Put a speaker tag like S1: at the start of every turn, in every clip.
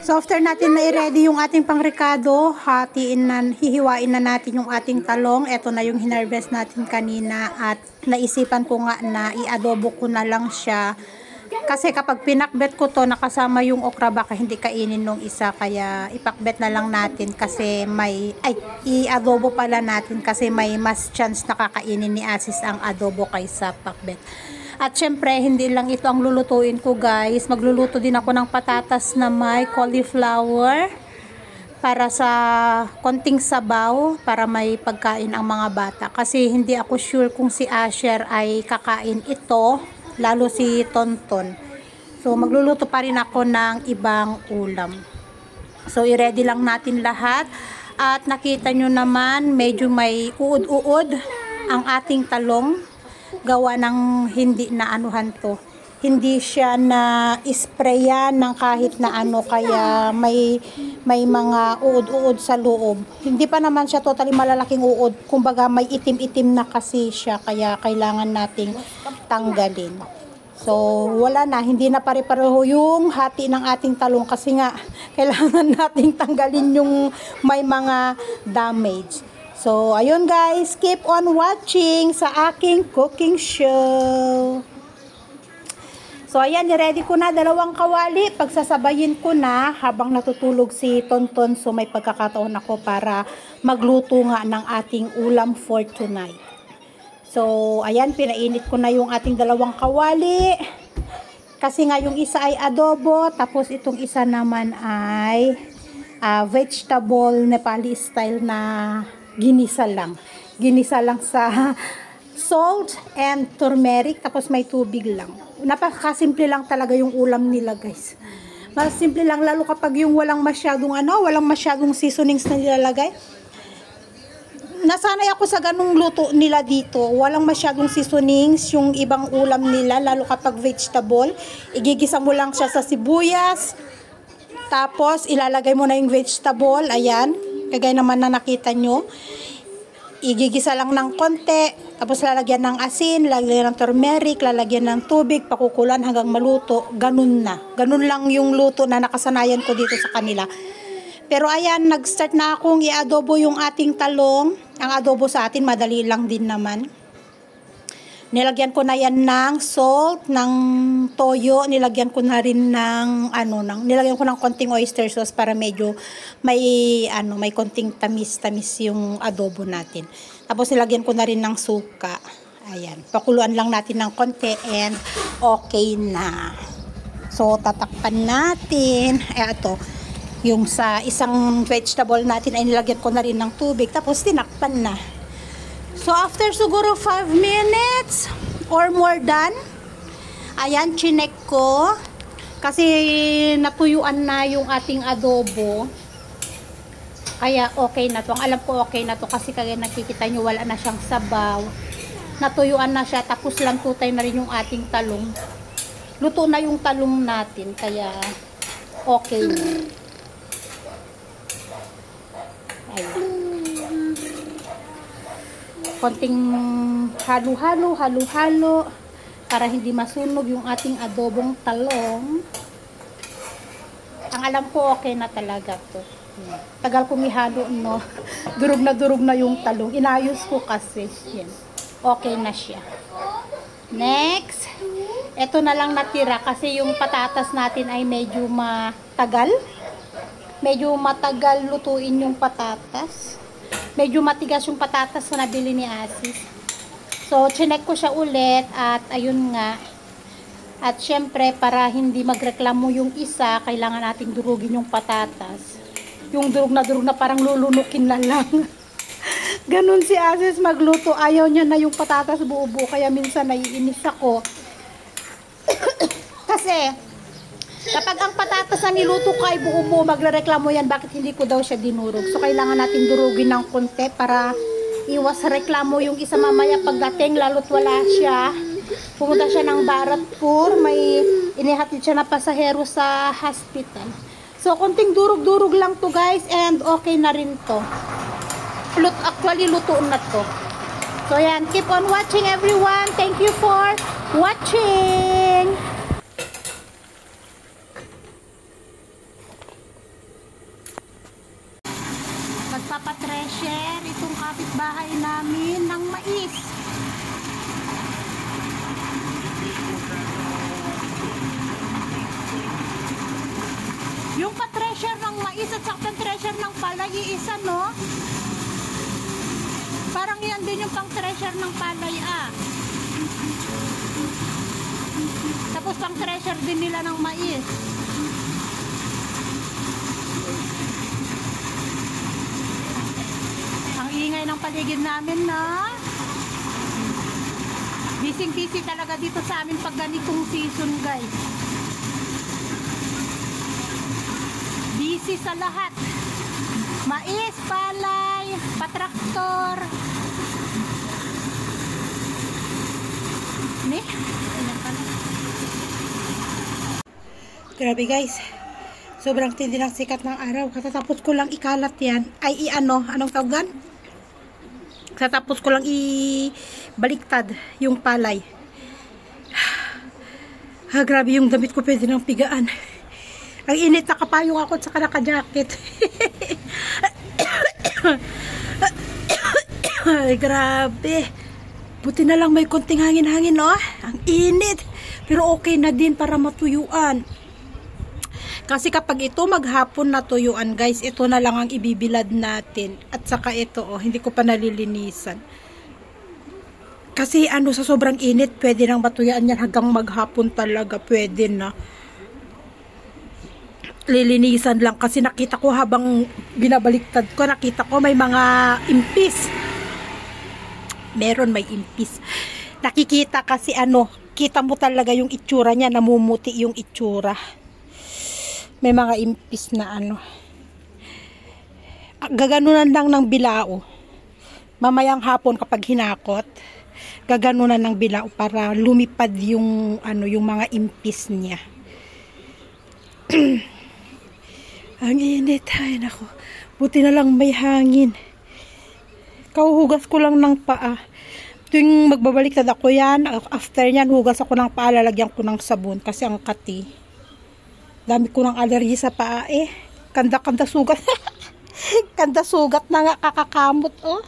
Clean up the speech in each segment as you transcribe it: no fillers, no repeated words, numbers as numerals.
S1: So after natin na i-ready yung ating pangrekado, hihiwain na natin yung ating talong. Ito na yung hinarvest natin kanina at naisipan ko nga na i-adobo ko na lang siya. Kasi kapag pinakbet ko to, nakasama yung okra, baka hindi kainin nung isa. Kaya ipakbet na lang natin kasi i-adobo pala natin kasi may mas chance na kakainin ni Asis ang adobo kaysa pakbet. At syempre, hindi lang ito ang lulutuin ko guys. Magluluto din ako ng patatas na may cauliflower para sa konting sabaw para may pagkain ang mga bata. Kasi hindi ako sure kung si Asher ay kakain ito, lalo si Tonton. So magluluto pa rin ako ng ibang ulam. So i-ready lang natin lahat. At nakita nyo naman, medyo may uod-uod ang ating talong. Gawa ng hindi na anuhan to. Hindi siya na isprayan ng kahit na ano, kaya may mga uod-uod sa loob. Hindi pa naman siya totally malalaking uod. Kumbaga may itim-itim na kasi siya, kaya kailangan nating tanggalin. So wala na, hindi na pare-pareho yung hati ng ating talong kasi nga kailangan nating tanggalin yung may mga damage. So, ayun guys, keep on watching sa aking cooking show. So, ayan, niready ko na 2 kawali. Pagsasabayin ko na habang natutulog si Tonton. So, may pagkakataon ako para magluto nga ng ating ulam for tonight. So, ayan, pinainit ko na yung ating 2 kawali. Kasi nga yung isa ay adobo, tapos itong isa naman ay vegetable Nepali style na ginisa lang sa salt and turmeric, tapos may tubig lang. Napakasimple lang talaga yung ulam nila guys. Mas simple lang, lalo kapag yung walang masyadong seasonings na nilalagay. Nasanay ako sa ganung luto nila dito. Walang masyadong seasonings yung ibang ulam nila, lalo kapag vegetable. Igigisa mo lang siya sa sibuyas, tapos ilalagay mo na yung vegetable, ayan. Kagaya naman na nakita nyo, igigisa lang ng konti, tapos lalagyan ng asin, lalagyan ng turmeric, lalagyan ng tubig, pakukulan hanggang maluto. Ganun na. Ganun lang yung luto na nakasanayan ko dito sa kanila. Pero ayan, nag-start na akong i-adobo yung ating talong. Ang adobo sa atin, madali lang din naman. Nilagyan ko na yan ng salt, ng toyo, nilagyan ko na rin ng nilagyan ko ng konting oyster sauce para medyo may konting tamis-tamis yung adobo natin. Tapos nilagyan ko na rin ng suka. Ayan, pakuluan lang natin ng konti and okay na. So tatakpan natin. Ito, yung sa isang vegetable natin ay nilagyan ko na rin ng tubig, tapos tinakpan na. So, after siguro 5 minutes or more than, ayan, chinek ko. Kasi natuyuan na yung ating adobo. Kaya okay na to. Ang alam ko okay na to kasi kaya nakikita nyo wala na siyang sabaw. Natuyuan na siya, tapos lang tutay na rin yung ating talong. Luto na yung talong natin, kaya okay na. Ayan. Konting halo-halo para hindi masunog yung ating adobong talong. Ang alam ko okay na talaga to. Tagal kong ihalo, no. Durog na yung talong. Inayos ko kasi. Yan. Okay na siya. Next. Ito na lang natira kasi yung patatas natin ay medyo matagal. Medyo matagal lutuin yung patatas. Medyo matigas yung patatas na nabili ni Asis. So, chinek ko siya ulit at ayun nga. At syempre, para hindi magreklamo yung isa, kailangan nating durugin yung patatas. Yung durug na parang lulunukin na lang. Ganun si Asis magluto. Ayaw niya na yung patatas buo-buo. Kaya minsan naiinis ako. Kasi kapag ang patatas na niluto ko ay buo-buo, magrereklamo yan, bakit hindi ko daw siya dinurog. So, kailangan natin durugin ng konti para iwas reklamo yung isa mamaya pagdating, lalo't wala siya. Pumunta siya ng Bharatpur, may inihatid siya na pasahero sa hospital. So, konting durug-durug lang to guys, and okay na rin to. Actually, luto na to. So, yan. Keep on watching everyone. Thank you for watching. nagpapatresher itong kapitbahay namin ng mais. Yung patresher ng mais at saka patresher ng palay, iisa, no? Parang yan din yung pang-treasure ng palay, ah. Tapos pang-treasure din nila ng mais. Ang ingay ng paligid namin, na busy-busy talaga dito sa amin pag ganitong season, guys. Busy sa lahat. Mais, palay, patraktor. Ni? Grabe guys. Sobrang tindi ng sikat ng araw. Katatapos ko lang ikalat yan. Ay, anong tawag? Katatapos ko lang ibaliktad yung palay. Grabe yung damit ko, pwede nang pigaan. Ang init, nakapayong ako at saka naka-jacket. Ay, grabe. Buti na lang may konting hangin-hangin, no? Ang init. Pero okay na din para matuyuan. Kasi kapag ito maghapon na tuyuan, guys, ito na lang ang ibibilad natin. At saka ito, hindi ko pa nalilinisan. Kasi sa sobrang init, pwede nang matuyuan yan hanggang maghapon talaga. Pwede na. Lilinisan lang kasi nakita ko habang binabaliktad ko, nakita ko may mga impis. Meron may impis. Nakikita kasi kita mo talaga yung itsura niya, namumuti yung itsura. May mga impis na gaganunan lang ng bilao. Mamayang hapon kapag hinakot, gaganunan ng bilao para lumipad yung yung mga impis niya. Ang init, ay nako. Buti na lang may hangin. Kauhugas ko lang ng paa. Tuwing magbabaliktad ako yan, after nyan, hugas ako ng paa, lalagyan ko ng sabon kasi ang kati. Dami ko ng allergy sa paa eh. Kanda-kanda sugat. Kanda sugat na nga, kakakamot, oh.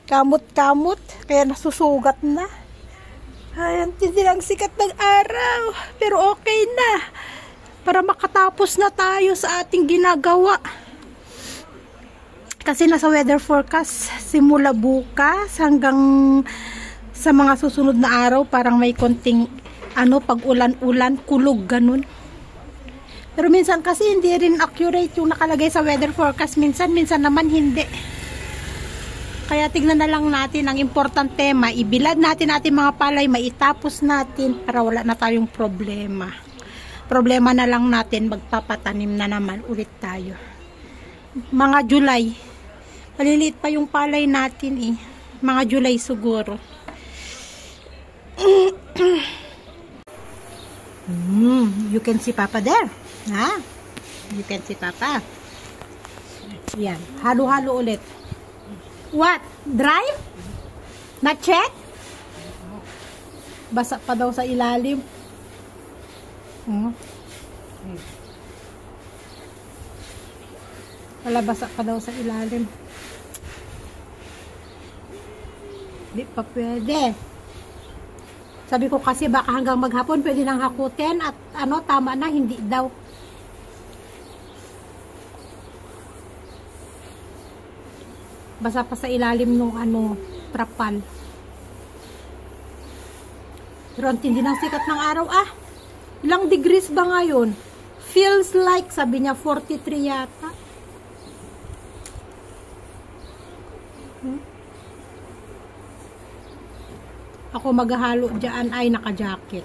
S1: Kamot-kamot, kaya nasusugat na. Ay, ang tindi lang sikat ng araw. Pero okay na. Para makatapos na tayo sa ating ginagawa. Kasi nasa weather forecast simula bukas hanggang sa mga susunod na araw, parang may konting pag ulan-ulan, kulog, ganun. Pero minsan kasi hindi rin accurate yung nakalagay sa weather forecast. Minsan naman hindi. Kaya tignan na lang natin ang importante, maibilad natin ating mga palay, maitapos natin para wala na tayong problema. Problema na lang natin, magpapatanim na naman ulit tayo. Mga July. Maliliit pa yung palay natin eh. Mga July siguro. You can see Papa there. Ha? You can see Papa. Yan. Halo-halo ulit. What? Dry? Not check? Basa pa daw sa ilalim. Wala, basa pa daw sa ilalim. Di pa pwede. Sabi ko kasi baka hanggang maghapon pwede nang hakutin at tama na, hindi daw. Basa pa sa ilalim nung trapal. Pero ang tindi ng sikat ng araw, ilang degrees ba ngayon? Feels like, sabi niya, 43 yata. Ako maghahalo dyan ay naka-jacket.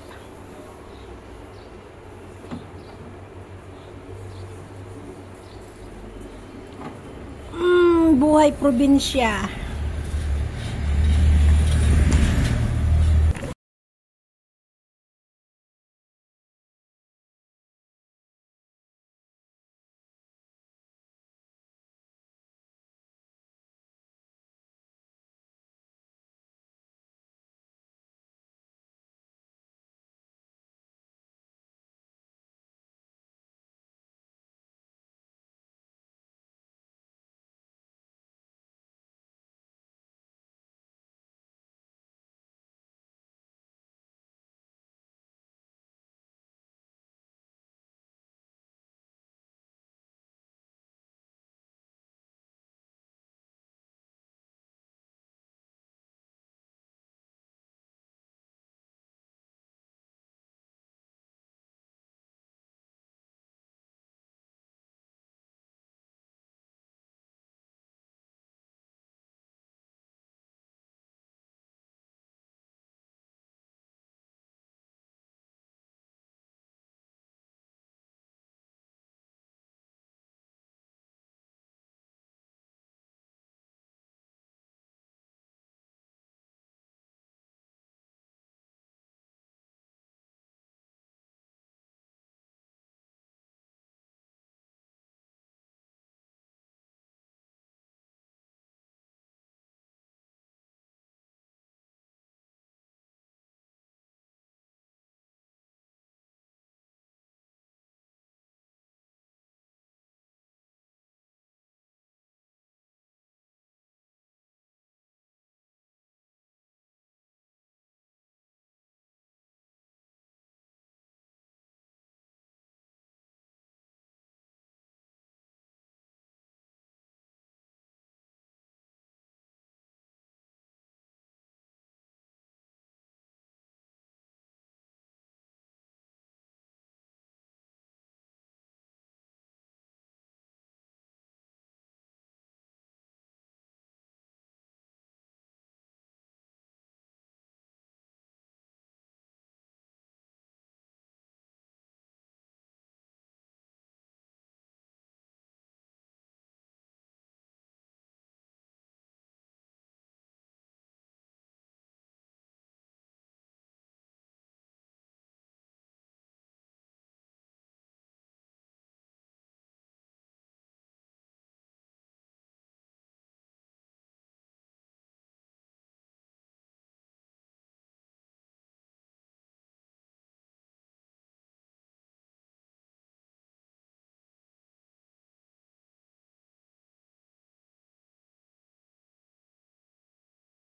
S1: Buhay probinsya.